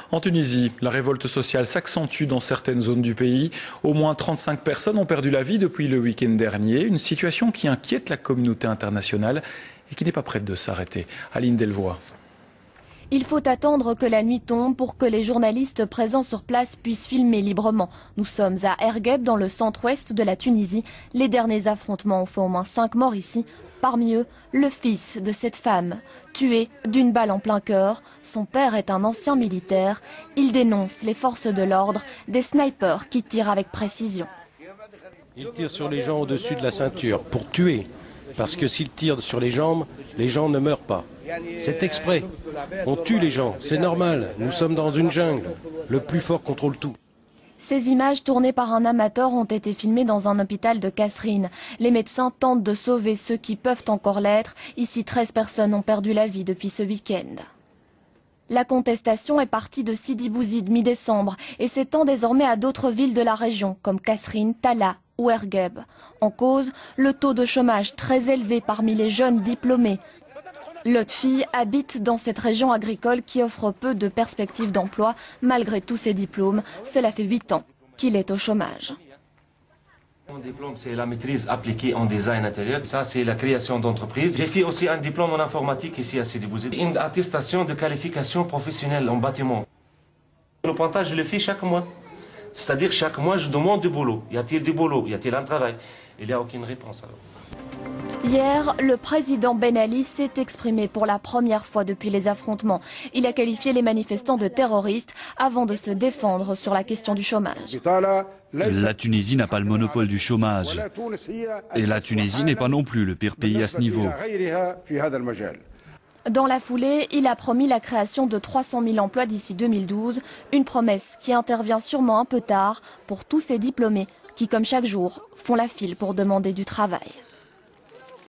En Tunisie, la révolte sociale s'accentue dans certaines zones du pays. Au moins 35 personnes ont perdu la vie depuis le week-end dernier. Une situation qui inquiète la communauté internationale et qui n'est pas prête de s'arrêter. Aline Delvoye. Il faut attendre que la nuit tombe pour que les journalistes présents sur place puissent filmer librement. Nous sommes à Ergueb, dans le centre-ouest de la Tunisie. Les derniers affrontements ont fait au moins 5 morts ici. Parmi eux, le fils de cette femme, tué d'une balle en plein cœur. Son père est un ancien militaire. Il dénonce les forces de l'ordre, des snipers qui tirent avec précision. Ils tirent sur les gens au-dessus de la ceinture pour tuer. Parce que s'ils tirent sur les gens ne meurent pas. C'est exprès. On tue les gens, c'est normal. Nous sommes dans une jungle. Le plus fort contrôle tout. Ces images tournées par un amateur ont été filmées dans un hôpital de Kasserine. Les médecins tentent de sauver ceux qui peuvent encore l'être. Ici, 13 personnes ont perdu la vie depuis ce week-end. La contestation est partie de Sidi Bouzid mi-décembre et s'étend désormais à d'autres villes de la région comme Kasserine, Talla ou Ergueb. En cause, le taux de chômage très élevé parmi les jeunes diplômés. Lotfi habite dans cette région agricole qui offre peu de perspectives d'emploi malgré tous ses diplômes. Cela fait 8 ans qu'il est au chômage. Mon diplôme, c'est la maîtrise appliquée en design intérieur. Ça, c'est la création d'entreprise. J'ai fait aussi un diplôme en informatique ici à Sidi Bouzid. Une attestation de qualification professionnelle en bâtiment. Le pointage, je le fais chaque mois. C'est-à-dire chaque mois, je demande du boulot. Y a-t-il du boulot? Y a-t-il un travail? Il n'y a aucune réponse alors. Hier, le président Ben Ali s'est exprimé pour la première fois depuis les affrontements. Il a qualifié les manifestants de terroristes avant de se défendre sur la question du chômage. La Tunisie n'a pas le monopole du chômage. Et la Tunisie n'est pas non plus le pire pays à ce niveau. Dans la foulée, il a promis la création de 300 000 emplois d'ici 2012, une promesse qui intervient sûrement un peu tard pour tous ces diplômés qui, comme chaque jour, font la file pour demander du travail.